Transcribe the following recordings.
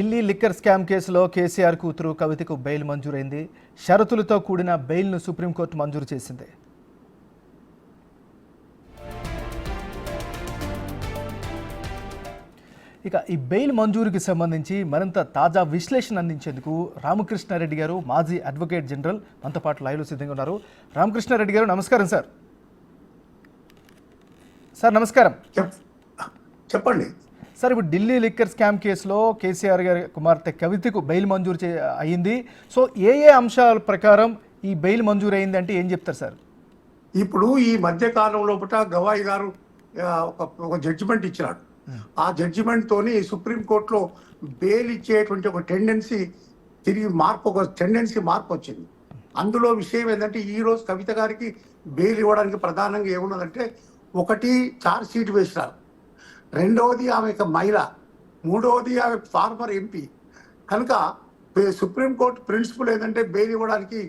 Delhi liquor scam కేసులో కేసీఆర్ కూతురు కవితకు బెయిల్ మంజూరైంది. షరతులతో కూడిన బెయిల్ను సుప్రీంకోర్టు మంజూరు చేసింది. ఇక ఈ బెయిల్ మంజూరుకి సంబంధించి మరింత తాజా విశ్లేషణ అందించేందుకు రామకృష్ణారెడ్డి గారు, మాజీ అడ్వకేట్ జనరల్ మనతో పాటు లైవ్లో సిద్ధంగా ఉన్నారు. రామకృష్ణారెడ్డి గారు నమస్కారం సార్. సార్ నమస్కారం. చెప్పండి సార్, ఇప్పుడు ఢిల్లీ లిక్కర్ స్కామ్ కేసులో కేసీఆర్ గారి కుమార్తె కవితకు బెయిల్ మంజూరు అయ్యింది. సో ఏ అంశాల ప్రకారం ఈ బెయిల్ మంజూరు అయింది అంటే ఏం చెప్తారు సార్? ఇప్పుడు ఈ మధ్య కాలం లోపల గవాయి గారు ఒక జడ్జిమెంట్ ఇచ్చినాడు. ఆ జడ్జిమెంట్ తోని సుప్రీంకోర్టులో బెయిల్ ఇచ్చేటువంటి ఒక టెండెన్సీ మార్పు వచ్చింది. అందులో విషయం ఏంటంటే ఈ రోజు కవిత గారికి బెయిల్ ఇవ్వడానికి ప్రధానంగా ఏమున్నదంటే, ఒకటి ఛార్జ్ షీట్ వేసినారు, రెండవది ఆమె యొక్క మహిళ, మూడవది ఆమె ఫార్మర్ ఎంపీ. కనుక సుప్రీంకోర్టు ప్రిన్సిపల్ ఏంటంటే బెయిల్ ఇవ్వడానికి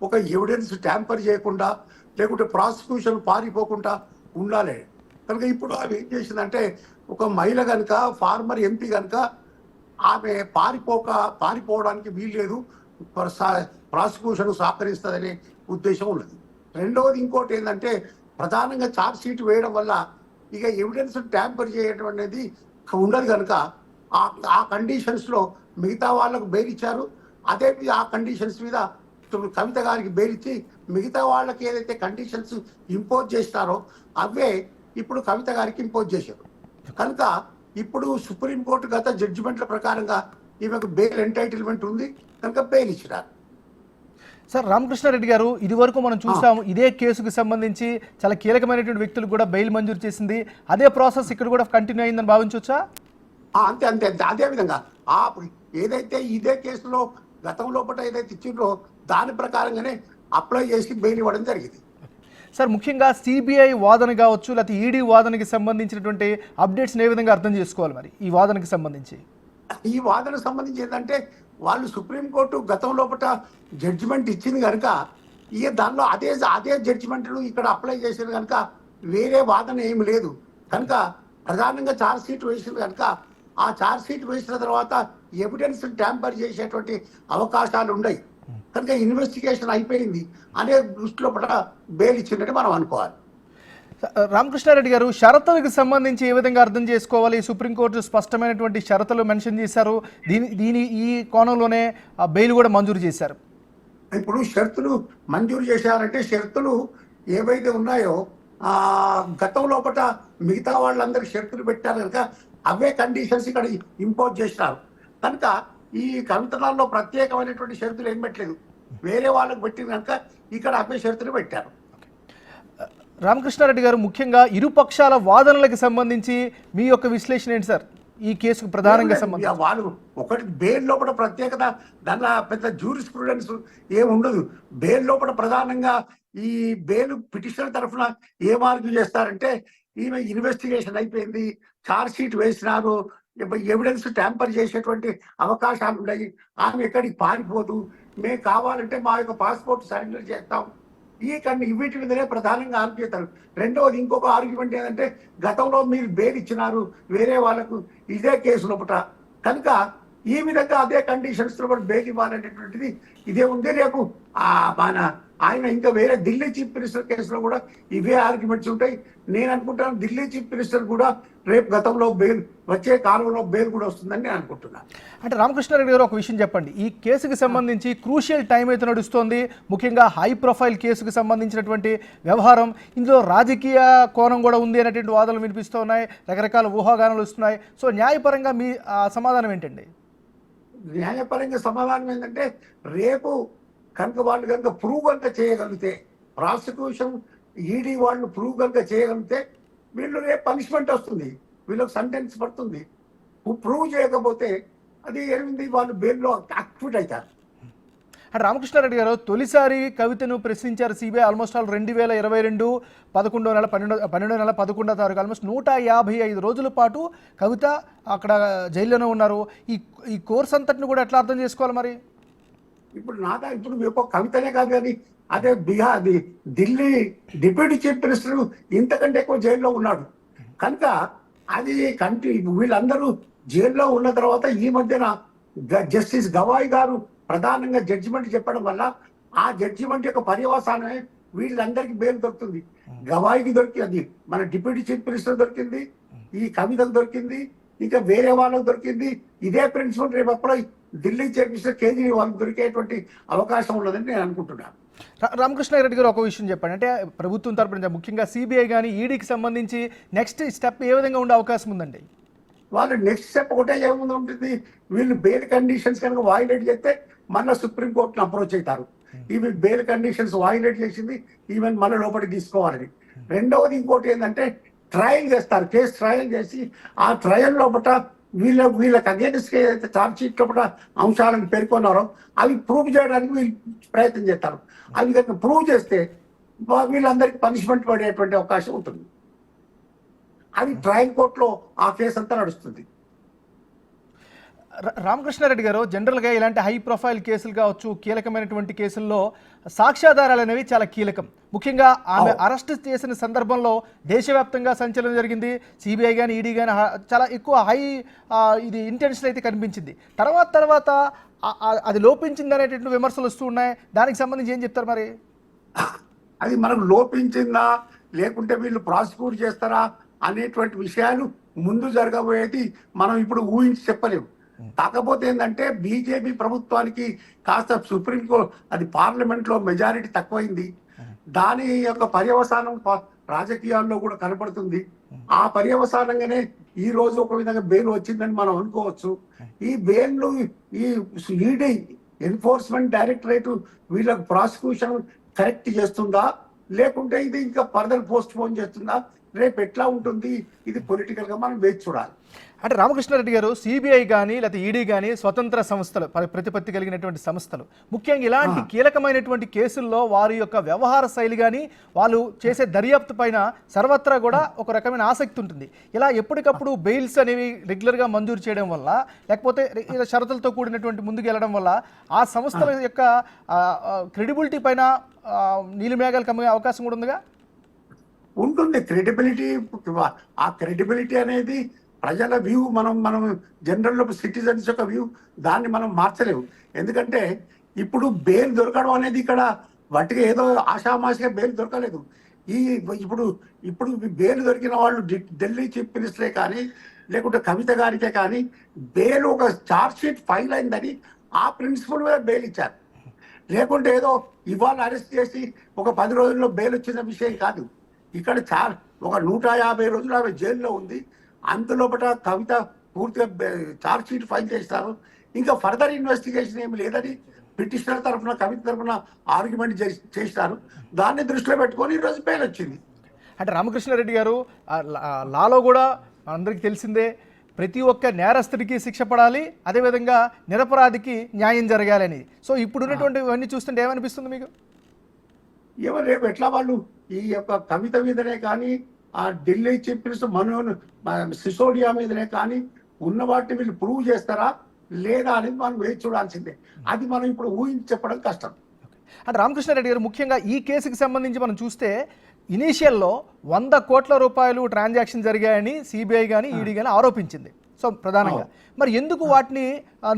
ఒక ఎవిడెన్స్ ట్యాంపర్ చేయకుండా, లేకుంటే ప్రాసిక్యూషన్ పారిపోకుండా ఉండాలి. కనుక ఇప్పుడు ఆమె ఏం చేసిందంటే, ఒక మహిళ కనుక ఫార్మర్ ఎంపీ కనుక ఆమె పారిపోవడానికి వీల్లేదు, ప్రాసిక్యూషన్ సహకరిస్తుందనే ఉద్దేశం ఉన్నది. రెండవది ఇంకోటి ఏంటంటే, ప్రధానంగా ఛార్జ్ షీట్ వేయడం వల్ల ఇక ఎవిడెన్స్ ట్యాంపర్ చేయడం అనేది ఉండదు. కనుక ఆ కండిషన్స్లో మిగతా వాళ్ళకు బెయిల్ ఇచ్చారు. అదే ఆ కండిషన్స్ మీద కవిత గారికి బెయిల్ ఇచ్చి మిగతా వాళ్ళకి ఏదైతే కండిషన్స్ ఇంపోజ్ చేస్తారో అవే ఇప్పుడు కవిత గారికి ఇంపోజ్ చేశారు. కనుక ఇప్పుడు సుప్రీంకోర్టు గత జడ్జిమెంట్ల ప్రకారంగా ఈమెకు బెయిల్ ఎంటైటిల్మెంట్ ఉంది కనుక బెయిల్ ఇచ్చినారు. సార్ రామకృష్ణారెడ్డి గారు, ఇది వరకు మనం చూసాము ఇదే కేసుకు సంబంధించి చాలా కీలకమైనటువంటి వ్యక్తులు కూడా బెయిల్ మంజూరు చేసింది. అదే ప్రాసెస్ ఇక్కడ కూడా కంటిన్యూ అయిందని భావించవచ్చా? అంతే అంతే అంతే అదే విధంగా ఏదైతే ఇదే కేసులో గతం లోపల ఏదైతే ఇచ్చిండ్రో దాని ప్రకారంగానే అప్లై చేసి బెయిల్ ఇవ్వడం జరిగింది. సార్, ముఖ్యంగా సిబిఐ వాదన కావచ్చు, లేకపోతే ఈడీ వాదనకి సంబంధించినటువంటి అప్డేట్స్ని ఏ విధంగా అర్థం చేసుకోవాలి మరి ఈ వాదనకి సంబంధించి? ఈ వాదనకు సంబంధించి ఏంటంటే, వాళ్ళు సుప్రీంకోర్టు గతం లోపల జడ్జిమెంట్ ఇచ్చింది కనుక ఇక దానిలో అదే జడ్జిమెంట్లు ఇక్కడ అప్లై చేసేది కనుక వేరే వాదన ఏమి లేదు. కనుక ప్రధానంగా ఛార్జ్ షీట్ వేసింది కనుక ఆ ఛార్జ్ షీట్ వేసిన తర్వాత ఎవిడెన్స్ ట్యాంపర్ చేసేటువంటి అవకాశాలు ఉన్నాయి. కనుక ఇన్వెస్టిగేషన్ అయిపోయింది అనే దృష్టిలో బెయిల్ ఇచ్చినట్టు మనం అనుకోవాలి. రామకృష్ణారెడ్డి గారు, షరతులకు సంబంధించి ఏ విధంగా అర్థం చేసుకోవాలి? సుప్రీంకోర్టు స్పష్టమైనటువంటి షరతులు మెన్షన్ చేశారు. ఈ కోణంలోనే బెయిల్ కూడా మంజూరు చేశారు. ఇప్పుడు షరతులు మంజూరు చేశారంటే షరతులు ఏవైతే ఉన్నాయో గతం లోపల మిగతా వాళ్ళందరికీ షరతులు పెట్టారు కనుక అవే కండిషన్స్ ఇక్కడ ఇంపోజ్ చేసినారు. కనుక ఈ కవితలలో ప్రత్యేకమైనటువంటి షరతులు ఏం పెట్టలేదు, వేరే వాళ్ళకు పెట్టింది కనుక ఇక్కడ అవే షరతులు పెట్టారు. రామకృష్ణారెడ్డి గారు, ముఖ్యంగా ఇరుపక్షాల వాదనలకు సంబంధించి మీ యొక్క విశ్లేషణ ఏంటి సార్? ఈ కేసుకు ప్రధానంగా సంబంధించి వాళ్ళు ఒకటి బెయిల్ లోపల ప్రత్యేకత, దానిలో పెద్ద జ్యూరిస్ప్రుడెన్స్ ఏముండదు. బెయిల్ లోపల ప్రధానంగా ఈ బెయిల్ పిటిషనర్ తరఫున ఏం ఆర్గ్యూ చేస్తారంటే, ఈమె ఇన్వెస్టిగేషన్ అయిపోయింది, ఛార్జ్ షీట్ వేసినారు, ఎవిడెన్స్ ట్యాంపర్ చేసేటువంటి అవకాశాలు ఉన్నాయి, ఆమె ఎక్కడికి పారిపోదు, మేము కావాలంటే మా యొక్క పాస్పోర్ట్ సరెండర్ చేస్తాం, వీటి మీదనే ప్రధానంగా ఆర్గ్యూ చేస్తారు. రెండవది ఇంకొక ఆర్గ్యుమెంట్ ఏంటంటే, గతంలో మీరు బెయిల్ ఇచ్చినారు వేరే వాళ్ళకు ఇదే కేసు లోపల కనుక ఈ విధంగా అదే కండిషన్స్ లో బెయిల్ ఇవ్వాలనేటువంటిది ఇదే ఉంది. రేపు ఆయన ఇంకా వేరే ఢిల్లీ చీఫ్ మినిస్టర్ కేసులో కూడా ఇవే ఆర్గ్యుమెంట్స్ ఉంటాయి. నేను అనుకుంటాను ఢిల్లీ చీఫ్ మినిస్టర్ కూడా రేపు గతంలో బెయిల్ వచ్చే కాలంలో బెయిల్ కూడా వస్తుందని నేను అనుకుంటున్నాను. అంటే రామకృష్ణారెడ్డి గారు, ఒక విషయం చెప్పండి. ఈ కేసుకు సంబంధించి క్రూషియల్ టైం అయితే నడుస్తోంది. ముఖ్యంగా హై ప్రొఫైల్ కేసుకు సంబంధించినటువంటి వ్యవహారం, ఇందులో రాజకీయ కోణం కూడా ఉంది అనేటువంటి వాదనలు వినిపిస్తూ ఉన్నాయి, రకరకాల ఊహాగానాలు వస్తున్నాయి. సో న్యాయపరంగా మీ సమాధానం ఏంటండి? న్యాయపరంగా సమాధానం ఏంటంటే, రేపు కనుక వాళ్ళు కనుక ప్రూవ్ కనుక చేయగలిగితే, ప్రాసిక్యూషన్ ఈడీ వాళ్ళు ప్రూవ్ కనుక చేయగలిగితే వీళ్ళు రేపు పనిష్మెంట్ వస్తుంది, వీళ్ళకి సెంటెన్స్ పడుతుంది. ప్రూవ్ చేయకపోతే అది ఏమింది, వాళ్ళు బెయిల్లో యాక్టివేట్ అవుతారు. అంటే రామకృష్ణారెడ్డి గారు, తొలిసారి కవితను ప్రశ్నించారు సిబిఐ. ఆల్మోస్ట్ ఆల్ 2022 11వ నెల 12వ నెల 11వ తారీఖు ఆల్మోస్ట్ 155 రోజుల పాటు కవిత అక్కడ జైల్లోనే ఉన్నారు. ఈ కోర్స్ అంతటిని కూడా ఎట్లా అర్థం చేసుకోవాలి మరి? ఇప్పుడు మీకు కవితనే కాదు కానీ అదే ఢిల్లీ డిప్యూటీ చీఫ్ మినిస్టర్ ఇంతకంటే ఎక్కువ జైల్లో ఉన్నాడు. కనుక అది వీళ్ళందరూ జైల్లో ఉన్న తర్వాత ఈ మధ్యన జస్టిస్ గవాయ్ గారు ప్రధానంగా జడ్జిమెంట్ చెప్పడం వల్ల ఆ జడ్జిమెంట్ యొక్క పర్యవసానమే వీళ్ళందరికీ బెయిల్ దొరుకుతుంది. గవాయికి దొరికింది, మన డిప్యూటీ చీఫ్ మినిస్టర్ దొరికింది, ఈ కవితకు దొరికింది, ఇంకా వేరే వాళ్ళకు దొరికింది. ఇదే ప్రిన్సిపల్ రేపు అప్పుడు ఢిల్లీ చీఫ్ మినిస్టర్ కేజ్రీవాల్ దొరికేటువంటి అవకాశం ఉన్నదని నేను అనుకుంటున్నాను. రామకృష్ణారెడ్డి గారు ఒక విషయం చెప్పండి, అంటే ప్రభుత్వం తరపున ముఖ్యంగా సిబిఐ కానీ ఈడీకి సంబంధించి నెక్స్ట్ స్టెప్ ఏ విధంగా ఉండే అవకాశం ఉందండి? వాళ్ళు నెక్స్ట్ స్టెప్ ఒకటే ఏముంది ఉంటుంది, వీళ్ళు బెయిల్ కండిషన్స్ కనుక వైలేట్ చేస్తే మళ్ళీ సుప్రీంకోర్టును అప్రోచ్ అవుతారు. ఇవి బెయిల్ కండిషన్స్ వైలేట్ చేసింది, ఈవెన్ మళ్ళీ లోపలికి తీసుకోవాలని. రెండవది ఇంకోటి ఏంటంటే ట్రయల్ చేస్తారు, కేసు ట్రయల్ చేసి ఆ ట్రయల్ లోపల వీళ్ళకి అగేన్స్ట్ ఏదైతే ఛార్జ్ షీట్ లోపల అంశాలను పేర్కొన్నారో అవి ప్రూవ్ చేయడానికి వీళ్ళు ప్రయత్నం చేస్తారు. అవి కనుక ప్రూవ్ చేస్తే వీళ్ళందరికీ పనిష్మెంట్ పడేటువంటి అవకాశం ఉంటుంది. అది ట్రయల్ కోర్టులో ఆ కేసు అంతా నడుస్తుంది. రామకృష్ణారెడ్డి గారు, జనరల్గా ఇలాంటి హై ప్రొఫైల్ కేసులు కావచ్చు, కీలకమైనటువంటి కేసుల్లో సాక్ష్యాధారాలు అనేవి చాలా కీలకం. ముఖ్యంగా ఆమె అరెస్ట్ చేసిన సందర్భంలో దేశవ్యాప్తంగా సంచలనం జరిగింది. సిబిఐ కానీ ఈడీ కానీ చాలా ఎక్కువ హై ఇది ఇంటెన్షన్ అయితే కనిపించింది. తర్వాత అది లోపించింది అనేటువంటి విమర్శలు వస్తూ ఉన్నాయి. దానికి సంబంధించి ఏం చెప్తారు మరి? అది మనకు లోపించిందా లేకుంటే వీళ్ళు ప్రాసిక్యూట్ చేస్తారా అనేటువంటి విషయాలు ముందు జరగబోయేది మనం ఇప్పుడు ఊహించి చెప్పలేము. కాకపోతే ఏంటంటే బీజేపీ ప్రభుత్వానికి కాస్త సుప్రీంకోర్టు అది పార్లమెంట్లో మెజారిటీ తక్కువైంది. దాని యొక్క పర్యవసానం రాజకీయాల్లో కూడా కనపడుతుంది. ఆ పర్యవసానంగానే ఈ రోజు ఒక విధంగా బెయిల్ వచ్చిందని మనం అనుకోవచ్చు. ఈ బెయిల్ను ఈ ఈడీ ఎన్ఫోర్స్మెంట్ డైరెక్టరేట్ వీళ్ళకి ప్రాసిక్యూషన్ కరెక్ట్ చేస్తుందా లేకుంటే ఇది ఇంకా ఫర్దర్ పోస్ట్ పోన్ చేస్తుందా, రేపు ఎట్లా ఉంటుంది, ఇది పొలిటికల్ గా మనం వేచి చూడాలి. అంటే రామకృష్ణారెడ్డి గారు, సిబిఐ కానీ లేకపోతే ఈడీ కానీ స్వతంత్ర సంస్థలు, ప్రతిపత్తి కలిగినటువంటి సంస్థలు, ముఖ్యంగా ఇలాంటి కీలకమైనటువంటి కేసుల్లో వారి యొక్క వ్యవహార శైలి కానీ వాళ్ళు చేసే దర్యాప్తు పైన సర్వత్రా కూడా ఒక రకమైన ఆసక్తి ఉంటుంది. ఇలా ఎప్పటికప్పుడు బెయిల్స్ అనేవి రెగ్యులర్గా మంజూరు చేయడం వల్ల లేకపోతే షరతులతో కూడినటువంటి ముందుకు వెళ్ళడం వల్ల ఆ సంస్థల యొక్క క్రెడిబిలిటీ పైన నీలిమేఘాలు కమ్మే అవకాశం కూడా ఉందిగా? ఉంటుంది క్రెడిబిలిటీ. ఆ క్రెడిబిలిటీ అనేది ప్రజల వ్యూ, మనం జనరల్ సిటిజన్స్ యొక్క వ్యూ, దాన్ని మనం మార్చలేము. ఎందుకంటే ఇప్పుడు బెయిల్ దొరకడం అనేది ఇక్కడ వాటికి ఏదో ఆషామాషిగా బెయిల్ దొరకలేదు. ఇప్పుడు బెయిల్ దొరికిన వాళ్ళు ఢిల్లీ చీఫ్ మినిస్టరే కానీ లేకుంటే కవిత గారికే కానీ బెయిల్ ఒక ఛార్జ్ షీట్ ఫైల్ అయిందని ఆ ప్రిన్సిపల్ మీద బెయిల్ ఇచ్చారు. లేకుంటే ఏదో ఇవాళ అరెస్ట్ చేసి ఒక 10 రోజుల్లో బెయిల్ వచ్చిన విషయం కాదు. ఇక్కడ ఒక 150 రోజులు ఆమె జైల్లో ఉంది. అందులోపట కవిత పూర్తిగా ఛార్జ్ షీట్ ఫైల్ చేస్తారు. ఇంకా ఫర్దర్ ఇన్వెస్టిగేషన్ ఏమి లేదని పిటిషనర్ తరఫున కవిత తరఫున ఆర్గ్యుమెంట్ చేస్తారు. దాన్ని దృష్టిలో పెట్టుకొని ఈరోజు బెయిల్ వచ్చింది. అంటే రామకృష్ణారెడ్డి గారు, లాలో కూడా మనందరికీ తెలిసిందే, ప్రతి ఒక్క నేరస్తుడికి శిక్ష పడాలి, అదేవిధంగా నిరపరాధికి న్యాయం జరగాలని. సో ఇప్పుడు ఉన్నటువంటి ఇవన్నీ చూస్తుంటే ఏమనిపిస్తుంది మీకు? ఏమో రేపు ఎట్లా వాళ్ళు ఈ యొక్క కవిత మీదనే కానీ ఆ ఢిల్లీ చీఫ్ మినిస్టర్ సిసోడియా మీదనే కానీ ఉన్న వాటిని వీళ్ళు ప్రూవ్ చేస్తారా లేదా అనేది మనం వేచి చూడాల్సిందే. అది మనం ఇప్పుడు ఊహించి చెప్పడం కష్టం. అంటే రామకృష్ణారెడ్డి గారు, ముఖ్యంగా ఈ కేసుకి సంబంధించి మనం చూస్తే ఇనీషియల్లో 100 కోట్ల రూపాయలు ట్రాన్సాక్షన్ జరిగాయని సిబిఐ కానీ ఈడీ కానీ ఆరోపించింది. సో ప్రధానంగా మరి ఎందుకు వాటిని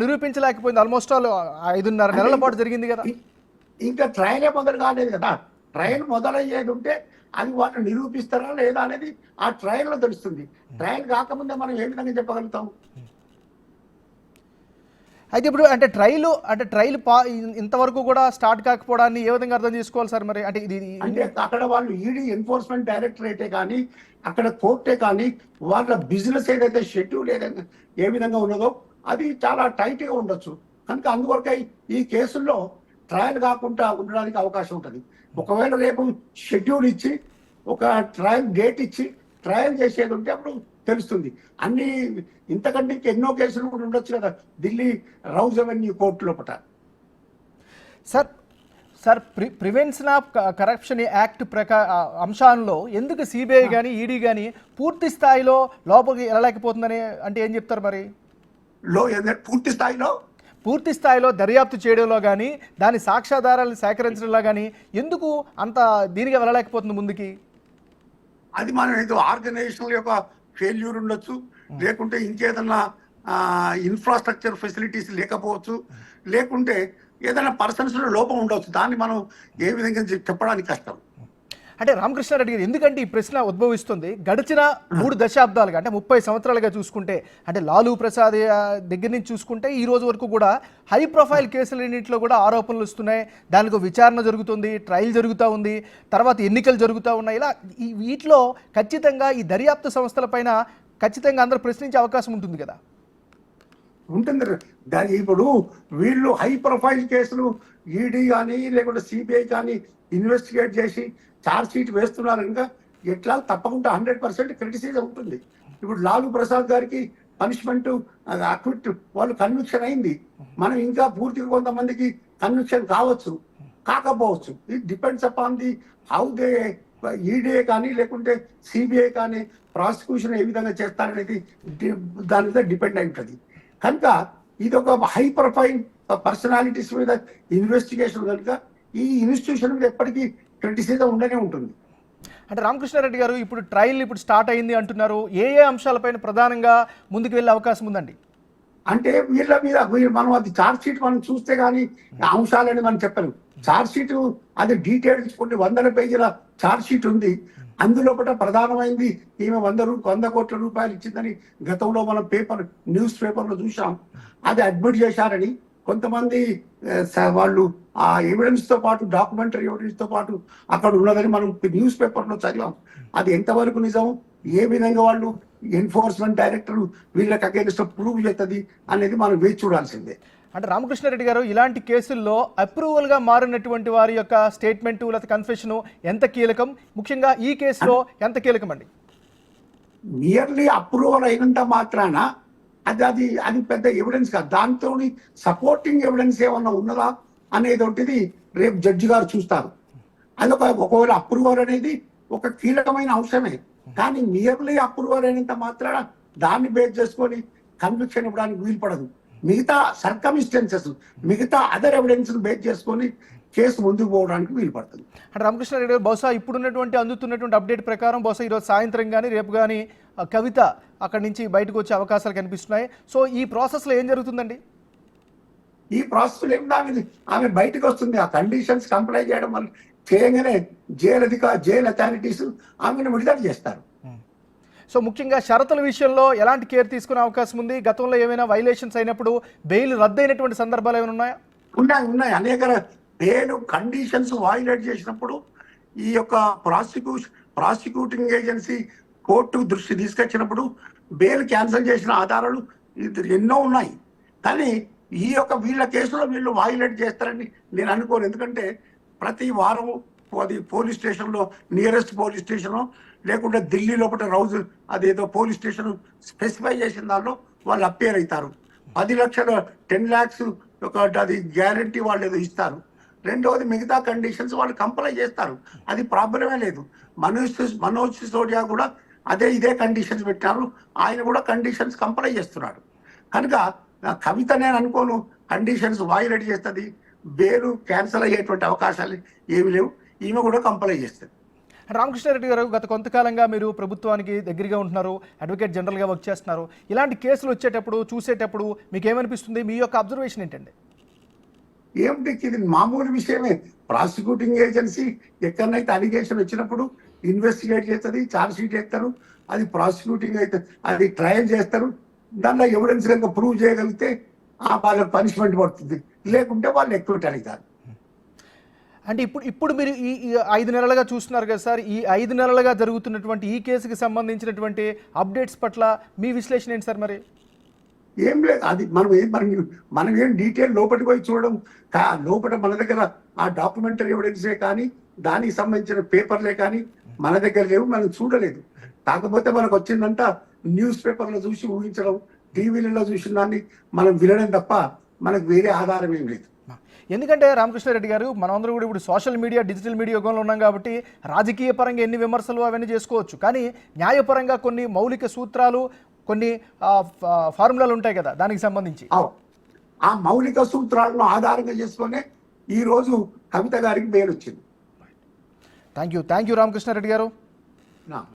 నిరూపించలేకపోయింది? ఆల్మోస్ట్ 5.5 నెలల పాటు జరిగింది కదా. ఇంకా ట్రయలే మొదలు కాలేదు కదా. ట్రయల్ మొదలయ్యేది ఉంటే అది వాళ్ళు నిరూపిస్తారా లేదా అనేది ఆ ట్రయల్లో తెలుస్తుంది. ట్రయల్ కాకముందే మనం ఏ విధంగా చెప్పగలుగుతాం? అయితే ఇప్పుడు ట్రయల్ ఇంతవరకు కూడా స్టార్ట్ కాకపోవడాన్ని ఏ విధంగా అర్థం చేసుకోవాలి సార్? మరి అంటే అక్కడ వాళ్ళు ఈడీ ఎన్ఫోర్స్మెంట్ డైరెక్టరేటే కానీ అక్కడ కోర్టే కానీ వాళ్ళ బిజినెస్ ఏదైతే షెడ్యూల్ ఏదైతే ఏ విధంగా ఉన్నదో అది చాలా టైట్ గా ఉండొచ్చు. కనుక అందువరకే ఈ కేసుల్లో ట్రయల్ కాకుండా ఉండడానికి అవకాశం ఉంటుంది. ఒకవేళ రేపు షెడ్యూల్ ఇచ్చి ఒక ట్రయల్ డేట్ ఇచ్చి ట్రయల్ చేసేది ఉంటే అప్పుడు తెలుస్తుంది. అన్ని ఇంతకంటే ఎన్నో కేసులు కూడా ఉండొచ్చు కదా ఢిల్లీ రౌజ్ అవెన్యూ కోర్టు లోపల. Sir prevention of corruption act అంశాల్లో ఎందుకు సిబిఐ కానీ ఈడీ కానీ పూర్తి స్థాయిలో లోపలికి వెళ్ళలేకపోతుందని అంటే ఏం చెప్తారు మరి? పూర్తి స్థాయిలో దర్యాప్తు చేయడంలో కానీ దాని సాక్ష్యాధారాలను సేకరించడంలో కానీ ఎందుకు అంత దీనిగా వెళ్ళలేకపోతుంది ముందుకి? అది మనం ఏదో ఆర్గనైజేషన్ యొక్క ఫెయిల్యూర్ ఉండొచ్చు, లేకుంటే ఇంకేదన్నా ఇన్ఫ్రాస్ట్రక్చర్ ఫెసిలిటీస్ లేకపోవచ్చు, లేకుంటే ఏదైనా పర్సన్స్లో లోపం ఉండవచ్చు. దాన్ని మనం ఏ విధంగా చెప్పడానికి కష్టం. అంటే రామకృష్ణారెడ్డి గారు ఎందుకంటే ఈ ప్రశ్న ఉద్భవిస్తుంది, గడిచిన 3 దశాబ్దాలుగా అంటే 30 సంవత్సరాలుగా చూసుకుంటే, అంటే లాలూ ప్రసాద్ దగ్గర నుంచి చూసుకుంటే ఈ రోజు వరకు కూడా హై ప్రొఫైల్ కేసులన్నింటిలో కూడా ఆరోపణలు వస్తున్నాయి, దానికి విచారణ జరుగుతుంది, ట్రయల్ జరుగుతూ ఉంది, తర్వాత ఎన్నికలు జరుగుతూ ఉన్నాయి. ఇలా వీటిలో ఖచ్చితంగా ఈ దర్యాప్తు సంస్థలపైన ఖచ్చితంగా అందరూ ప్రశ్నించే అవకాశం ఉంటుంది కదా. ఉంటుంది. ఇప్పుడు వీళ్ళు హై ప్రొఫైల్ కేసులు ఈడీ కానీ లేకుంటే సిబిఐ కానీ ఇన్వెస్టిగేట్ చేసి ఛార్జ్ షీట్ వేస్తున్నారు కనుక ఎట్లా తప్పకుండా 100% క్రిటిసిజం ఉంటుంది. ఇప్పుడు లాలూ ప్రసాద్ గారికి పనిష్మెంట్ అక్విట్ వాళ్ళు కన్విక్షన్ అయింది. మనం ఇంకా పూర్తిగా కొంతమందికి కన్విక్షన్ కావచ్చు, కాకపోవచ్చు. It depends upon the how they ED కానీ లేకుంటే సిబిఐ కానీ ప్రాసిక్యూషన్ ఏ విధంగా చేస్తారనేది దాని మీద డిపెండ్ అయి ఉంటుంది. కనుక ఇది ఒక హై ప్రొఫైల్ పర్సనాలిటీస్ మీద ఇన్వెస్టిగేషన్ కనుక ఈ ఇన్స్టిట్యూషన్ మీద ఎప్పటికీ క్రిటిసిజం ఉండనే ఉంటుంది. అంటే రామకృష్ణారెడ్డి గారు ఇప్పుడు ట్రయల్ ఇప్పుడు స్టార్ట్ అయింది అంటున్నారు, ఏ అంశాలపైన ప్రధానంగా ముందుకు వెళ్ళే అవకాశం ఉందండి? అంటే వీళ్ళ మీద మనం అది ఛార్జ్ షీట్ మనం చూస్తే కానీ అంశాలని మనం చెప్పలేం. ఛార్జ్ షీట్ అది డీటెయిల్స్ కొన్ని 100 పేజీల ఛార్జ్ షీట్ ఉంది. అందులో ప్రధానమైంది ఈమె 100 కోట్ల రూపాయలు ఇచ్చిందని గతంలో మనం న్యూస్ పేపర్లో చూసాం. అది అడ్మిట్ చేశారని కొంతమంది వాళ్ళు ఆ ఎవిడెన్స్ తో పాటు డాక్యుమెంటరీ ఎవిడెన్స్ తో పాటు అక్కడ ఉన్నదని మనం న్యూస్ పేపర్లో చదివాం. అది ఎంతవరకు నిజం, ఏ విధంగా వాళ్ళు ఎన్ఫోర్స్మెంట్ డైరెక్టర్ వీళ్ళకి అగేన్స్ట్ ప్రూవ్ చేస్తుంది అనేది మనం వేచి చూడాల్సిందే. అంటే రామకృష్ణారెడ్డి గారు ఇలాంటి కేసుల్లో అప్రూవల్గా మారినటువంటి వారి యొక్క స్టేట్మెంటు లేదా కన్ఫెషను ఎంత కీలకం, ముఖ్యంగా ఈ కేసులో ఎంత కీలకం అండి? నియర్లీ అప్రూవల్ అయినంత మాత్రాన అది పెద్ద ఎవిడెన్స్ కాదు. దాంతో సపోర్టింగ్ ఎవిడెన్స్ ఏమన్నా ఉన్నదా అనేది ఒకటిది రేపు జడ్జి గారు చూస్తారు. అది ఒకవేళ అప్రూవల్ అనేది ఒక కీలకమైన అంశమే, కానీ నియర్లీ అప్రూవల్ అయినంత మాత్రాన దాన్ని బేస్ చేసుకొని కన్విక్షన్ ఇవ్వడానికి వీలు పడదు. మిగతా సర్కమిస్టెన్సెస్, మిగతా అదర్ ఎవిడెన్స్ బేస్ చేసుకొని కేసు ముందుకు పోవడానికి వీలు పడుతుంది. అంటే రామకృష్ణారెడ్డి గారు బహుశా ఇప్పుడున్నటువంటి అందుతున్నటువంటి అప్డేట్ ప్రకారం బహుశా ఈరోజు సాయంత్రం కానీ రేపు కానీ కవిత అక్కడి నుంచి బయటకు వచ్చే అవకాశాలు కనిపిస్తున్నాయి. సో ఈ ప్రాసెస్లో ఏం జరుగుతుందండి? ఈ ప్రాసెస్ ఏమిటో ఆమె బయటకు వస్తుంది. ఆ కండిషన్స్ కంప్లై చేయడం వల్ల చేయగానే జైలు అథారిటీస్ ఆమెను విడుదల చేస్తారు. సో ముఖ్యంగా షరతుల విషయంలో ఎలాంటి కేర్ తీసుకునే అవకాశం ఉంది? గతంలో ఏమైనా వైలేషన్స్ అయినప్పుడు బెయిల్ రద్దయినటువంటి సందర్భాలు ఏమైనా ఉన్నాయా? ఉన్నాయి అనేక బెయిల్ కండిషన్స్ వైలేట్ చేసినప్పుడు ఈ యొక్క ప్రాసిక్యూటింగ్ ఏజెన్సీ కోర్టు దృష్టి తీసుకొచ్చినప్పుడు బెయిల్ క్యాన్సిల్ చేసిన ఆధారాలు ఎన్నో ఉన్నాయి. కానీ ఈ యొక్క వీళ్ళ కేసులో వీళ్ళు వైలేట్ చేస్తారని నేను అనుకోను. ఎందుకంటే ప్రతి వారం అది పోలీస్ స్టేషన్లో నియరెస్ట్ పోలీస్ స్టేషను లేకుంటే ఢిల్లీ లోపల రౌజ్ అదేదో పోలీస్ స్టేషన్ స్పెసిఫై చేసిన దానిలో వాళ్ళు అప్పేర్ అవుతారు. 10 లక్షలు 10 lakhs అది గ్యారంటీ వాళ్ళు ఏదో ఇస్తారు. రెండవది మిగతా కండిషన్స్ వాళ్ళు కంప్లై చేస్తారు. అది ప్రాబ్లమే లేదు. మనోజ్ సిసోడియా కూడా ఇదే కండిషన్స్ పెట్టారు. ఆయన కూడా కండిషన్స్ కంప్లై చేస్తున్నాడు. కనుక కవిత నేను అనుకోను కండిషన్స్ వైలేట్ చేస్తుంది, బెయిల్ క్యాన్సిల్ అయ్యేటువంటి అవకాశాలు ఏమి లేవు. ఈమె కూడా కంప్లై చేస్తుంది. రామకృష్ణారెడ్డి గారు గత కొంతకాలంగా మీరు ప్రభుత్వానికి దగ్గరగా ఉంటున్నారు, అడ్వకేట్ జనరల్గా వర్క్ చేస్తున్నారు. ఇలాంటి కేసులు వచ్చేటప్పుడు చూసేటప్పుడు మీకు ఏమనిపిస్తుంది? మీ యొక్క అబ్జర్వేషన్ ఏంటండి? ఏమిటి ఇది మామూలు విషయమే. ప్రాసిక్యూటింగ్ ఏజెన్సీ ఎక్కడనైతే అలిగేషన్ వచ్చినప్పుడు ఇన్వెస్టిగేట్ చేస్తుంది, ఛార్జ్ షీట్ చేస్తారు, అది ప్రాసిక్యూటింగ్ అయితే అది ట్రయల్ చేస్తారు. దానిలో ఎవిడెన్స్ కనుక ప్రూవ్ చేయగలిగితే వాళ్ళకి పనిష్మెంట్ పడుతుంది, లేకుంటే వాళ్ళు ఎక్విట్ అవుతారు. అంటే ఇప్పుడు మీరు ఈ 5 నెలలుగా చూస్తున్నారు కదా సార్, ఈ 5 నెలలుగా జరుగుతున్నటువంటి ఈ కేసుకి సంబంధించినటువంటి అప్డేట్స్ పట్ల మీ విశ్లేషణ ఏంటి సార్? మరి ఏం లేదు, అది మనం ఏం డీటెయిల్ లోపలికి పోయి చూడడం. లోపల మన దగ్గర ఆ డాక్యుమెంటరీ ఎవిడెన్సే కానీ దానికి సంబంధించిన పేపర్లే కానీ మన దగ్గర లేవు, మనం చూడలేదు. కాకపోతే మనకు వచ్చిందంతా న్యూస్ పేపర్లో చూసి ఊహించడం, టీవీలలో చూసిన దాన్ని మనం వినడం తప్ప మనకు వేరే ఆధారం ఏం లేదు. ఎందుకంటే రామకృష్ణారెడ్డి గారు మనందరూ కూడా ఇప్పుడు సోషల్ మీడియా, డిజిటల్ మీడియా యుగంలో ఉన్నాం కాబట్టి రాజకీయ పరంగా ఎన్ని విమర్శలు అవన్నీ చేసుకోవచ్చు, కానీ న్యాయపరంగా కొన్ని మౌలిక సూత్రాలు, కొన్ని ఫార్ములాలు ఉంటాయి కదా దానికి సంబంధించి. ఆ మౌలిక సూత్రాలను ఆధారంగా చేసుకునే ఈ రోజు కవిత గారికి బెయిల్ వచ్చింది. థ్యాంక్ యూ రామకృష్ణారెడ్డి గారు.